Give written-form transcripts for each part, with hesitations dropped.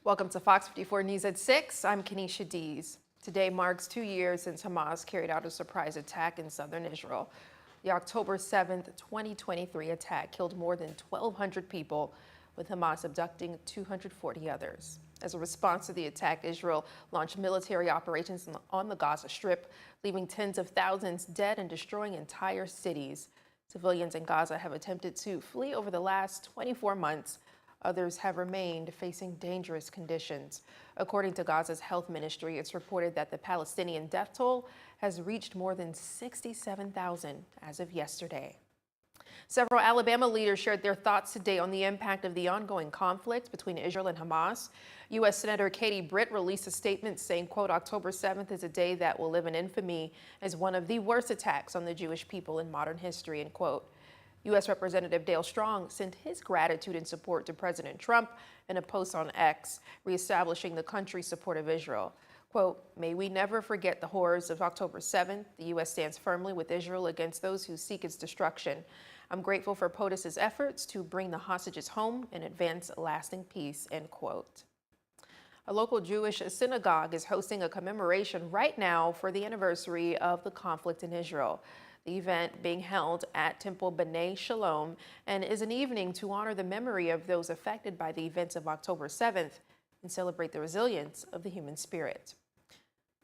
Welcome to Fox 54 News at 6. I'm Kenesha Dees. Today marks 2 years since Hamas carried out a surprise attack in southern Israel. The October 7th, 2023 attack killed more than 1,200 people, with Hamas abducting 240 others. As a response to the attack, Israel launched military operations on the Gaza Strip, leaving tens of thousands dead and destroying entire cities. Civilians in Gaza have attempted to flee over the last 24 months. Others have remained facing dangerous conditions. According to Gaza's health ministry, it's reported that the Palestinian death toll has reached more than 67,000 as of yesterday. Several Alabama leaders shared their thoughts today on the impact of the ongoing conflict between Israel and Hamas. U.S. Senator Katie Britt released a statement saying, quote, October 7th is a day that will live in infamy as one of the worst attacks on the Jewish people in modern history, end quote. U.S. Representative Dale Strong sent his gratitude and support to President Trump in a post on X, reestablishing the country's support of Israel. Quote, may we never forget the horrors of October 7th. The U.S. stands firmly with Israel against those who seek its destruction. I'm grateful for POTUS's efforts to bring the hostages home and advance lasting peace, end quote. A local Jewish synagogue is hosting a commemoration right now for the anniversary of the conflict in Israel. The event being held at Temple B'nai Shalom and is an evening to honor the memory of those affected by the events of October 7th and celebrate the resilience of the human spirit.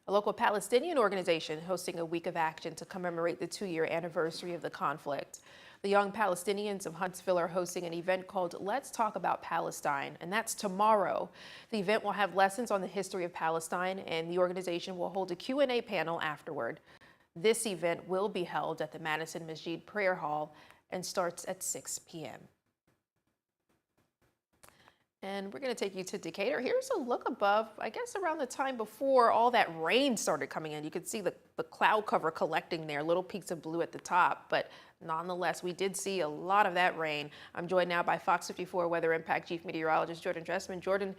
A local Palestinian organization hosting a week of action to commemorate the 2-year anniversary of the conflict. The Young Palestinians of Huntsville are hosting an event called Let's Talk About Palestine, and that's tomorrow. The event will have lessons on the history of Palestine, and the organization will hold a Q&A panel afterward. This event will be held at the Madison Masjid Prayer Hall and starts at 6 p.m. And we're going to take you to Decatur. Here's a look above, I guess around the time before all that rain started coming in. You could see the cloud cover collecting there, little peaks of blue at the top. But nonetheless, we did see a lot of that rain. I'm joined now by Fox 54 Weather Impact Chief Meteorologist Jordan Dressman. Jordan,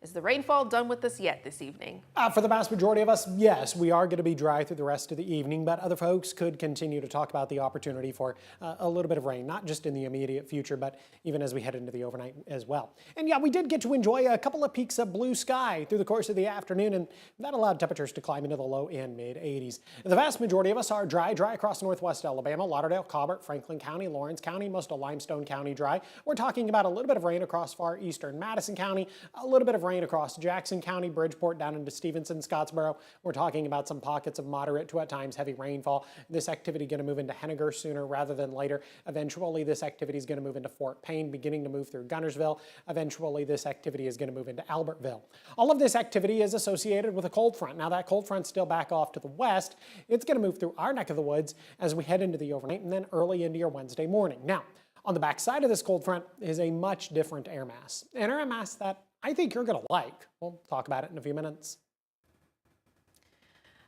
is the rainfall done with us yet this evening? For the vast majority of us, yes, we are going to be dry through the rest of the evening, but other folks could continue to talk about the opportunity for a little bit of rain, not just in the immediate future, but even as we head into the overnight as well. And yeah, we did get to enjoy a couple of peaks of blue sky through the course of the afternoon, and that allowed temperatures to climb into the low and mid 80s. The vast majority of us are dry across northwest Alabama, Lauderdale, Colbert, Franklin County, Lawrence County, most of Limestone County dry. We're talking about a little bit of rain across far eastern Madison County, a little bit of rain across Jackson County, Bridgeport, down into Stevenson, Scottsboro. We're talking about some pockets of moderate to at times heavy rainfall. This activity going to move into Henniger sooner rather than later. Eventually, this activity is going to move into Fort Payne, beginning to move through Gunnersville. Eventually, this activity is going to move into Albertville. All of this activity is associated with a cold front. Now, that cold front's still back off to the west. It's going to move through our neck of the woods as we head into the overnight and then early into your Wednesday morning. Now, on the backside of this cold front is a much different air mass, an air mass that I think you're going to like. We'll talk about it in a few minutes.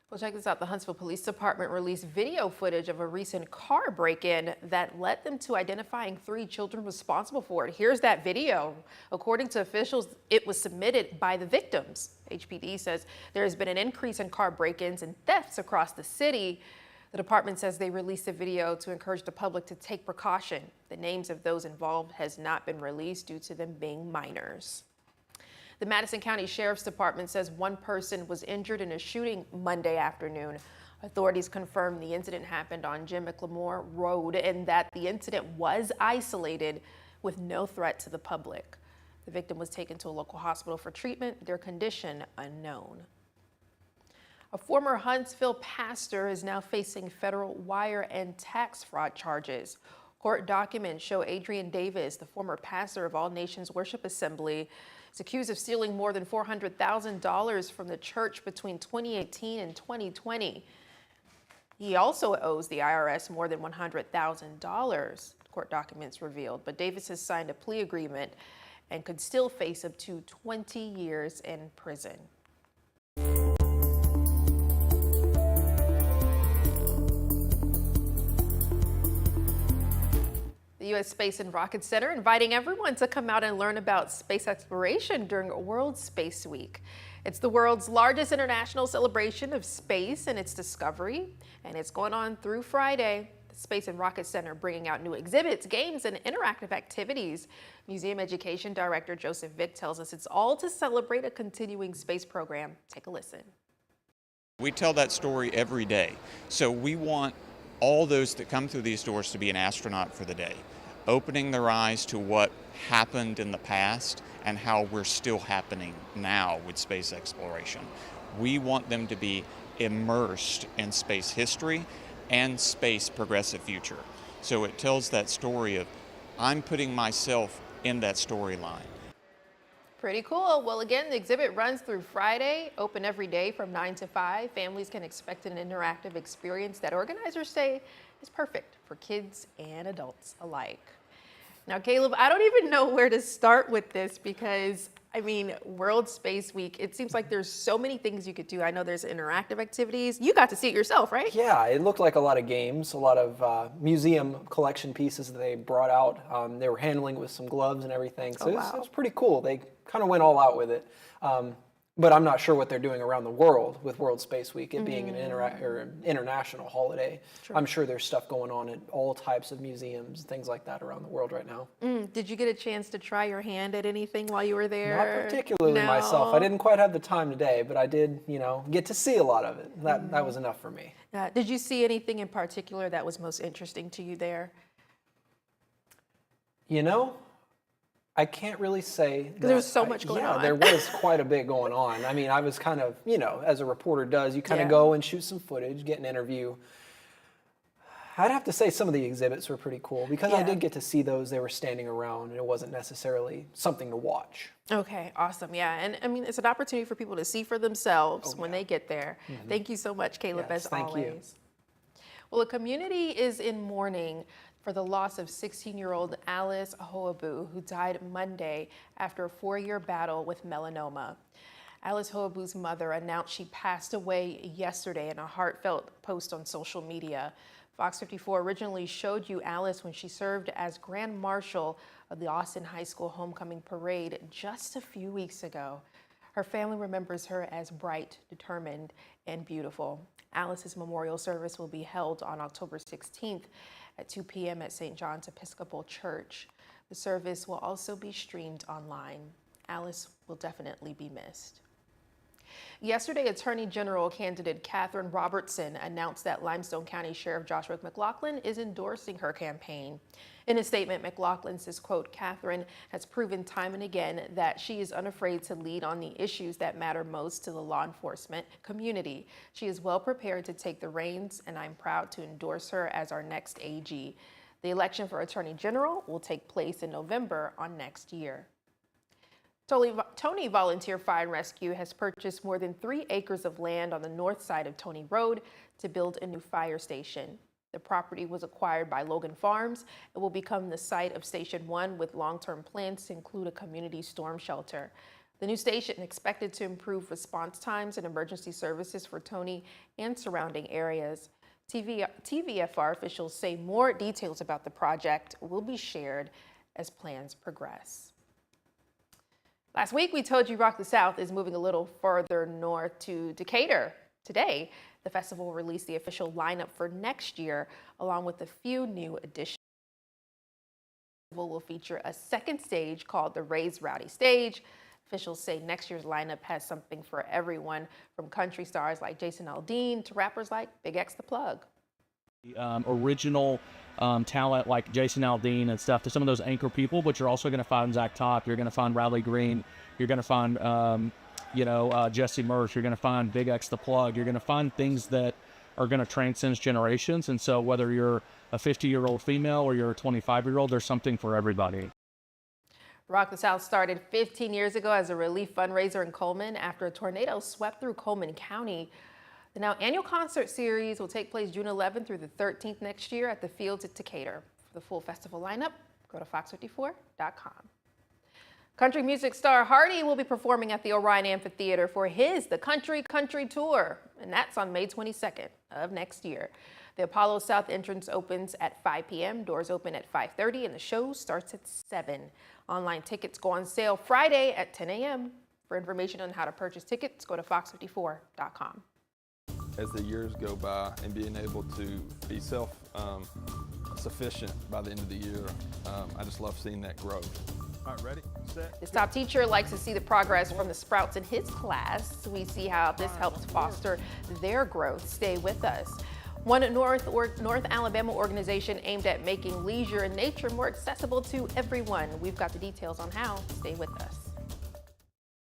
Well, check this out. The Huntsville Police Department released video footage of a recent car break-in that led them to identifying 3 children responsible for it. Here's that video. According to officials, it was submitted by the victims. HPD says there has been an increase in car break-ins and thefts across the city. The department says they released the video to encourage the public to take precaution. The names of those involved has not been released due to them being minors. The Madison County Sheriff's Department says 1 person was injured in a shooting Monday afternoon. Authorities confirmed the incident happened on Jim McLemore Road and that the incident was isolated with no threat to the public. The victim was taken to a local hospital for treatment, their condition unknown. A former Huntsville pastor is now facing federal wire and tax fraud charges. Court documents show Adrian Davis, the former pastor of All Nations Worship Assembly, is accused of stealing more than $400,000 from the church between 2018 and 2020. He also owes the IRS more than $100,000, court documents revealed. But Davis has signed a plea agreement and could still face up to 20 years in prison. The U.S. Space and Rocket Center inviting everyone to come out and learn about space exploration during World Space Week. It's the world's largest international celebration of space and its discovery, and it's going on through Friday. The Space and Rocket Center bringing out new exhibits, games, and interactive activities. Museum Education Director Joseph Vick tells us it's all to celebrate a continuing space program. Take a listen. We tell that story every day. So we want all those that come through these doors to be an astronaut for the day, opening their eyes to what happened in the past and how we're still happening now with space exploration. We want them to be immersed in space history and space progressive future. So it tells that story of I'm putting myself in that storyline. Pretty cool. Well, again, the exhibit runs through Friday, open every day from 9 to 5. Families can expect an interactive experience that organizers say is perfect for kids and adults alike. Now, Caleb, I don't even know where to start with this because, I mean, World Space Week, it seems like there's so many things you could do. I know there's interactive activities. You got to see it yourself, right? Yeah, it looked like a lot of games, a lot of museum collection pieces that they brought out. They were handling it with some gloves and everything, so it was pretty cool. They kind of went all out with it. But I'm not sure what they're doing around the world with World Space Week, it being an international holiday. True. I'm sure there's stuff going on at all types of museums, things like that around the world right now. Did you get a chance to try your hand at anything while you were there? Not particularly myself. I didn't quite have the time today, but I did, get to see a lot of it. That was enough for me. Did you see anything in particular that was most interesting to you there? I can't really say. Because there was so much going on. Yeah, there was quite a bit going on. I mean, I was kind of, as a reporter does, you kind of go and shoot some footage, get an interview. I'd have to say some of the exhibits were pretty cool because I did get to see those. They were standing around and it wasn't necessarily something to watch. Okay, awesome. Yeah, and I mean, it's an opportunity for people to see for themselves when they get there. Thank you so much, Caleb, as always. Thank you. Well, a community is in mourning for the loss of 16-year-old Alice Hoabu, who died Monday after a 4-year battle with melanoma. Alice Hoabu's mother announced she passed away yesterday in a heartfelt post on social media. FOX54 originally showed you Alice when she served as Grand Marshal of the Austin High School Homecoming Parade just a few weeks ago. Her family remembers her as bright, determined, and beautiful. Alice's memorial service will be held on October 16th at 2 p.m. at St. John's Episcopal Church. The service will also be streamed online. Alice will definitely be missed. Yesterday, Attorney General candidate Catherine Robertson announced that Limestone County Sheriff Joshua McLaughlin is endorsing her campaign. In a statement, McLaughlin says, quote, Catherine has proven time and again that she is unafraid to lead on the issues that matter most to the law enforcement community. She is well prepared to take the reins, and I'm proud to endorse her as our next AG. The election for Attorney General will take place in November on next year. Tony Volunteer Fire and Rescue has purchased more than 3 acres of land on the north side of Tony Road to build a new fire station. The property was acquired by Logan Farms and will become the site of Station 1 with long-term plans to include a community storm shelter. The new station is expected to improve response times and emergency services for Tony and surrounding areas. TVFR officials say more details about the project will be shared as plans progress. Last week, we told you Rock the South is moving a little further north to Decatur. Today, the festival released the official lineup for next year, along with a few new additions. The festival will feature a second stage called the Raise Rowdy Stage. Officials say next year's lineup has something for everyone, from country stars like Jason Aldean to rappers like Big X the Plug. Original talent like Jason Aldean and stuff to some of those anchor people, but you're also going to find Zach Top, you're going to find Riley Green, you're going to find Jesse Murph, you're going to find Big X the Plug, you're going to find things that are going to transcend generations. And so whether you're a 50-year-old female or you're a 25-year-old, there's something for everybody. Rock the South started 15 years ago as a relief fundraiser in Coleman after a tornado swept through Coleman County. The now annual concert series will take place June 11th through the 13th next year at the Fields at Decatur. For the full festival lineup, go to fox54.com. Country music star Hardy will be performing at the Orion Amphitheater for The Country Tour, and that's on May 22nd of next year. The Apollo South entrance opens at 5 p.m., doors open at 5:30, and the show starts at 7. Online tickets go on sale Friday at 10 a.m. For information on how to purchase tickets, go to fox54.com. as the years go by and being able to be self-sufficient by the end of the year. I just love seeing that growth. All right, ready, set. This top teacher likes to see the progress from the Sprouts in his class. We see how this helps foster their growth. Stay with us. One North Alabama organization aimed at making leisure and nature more accessible to everyone. We've got the details on how. Stay with us.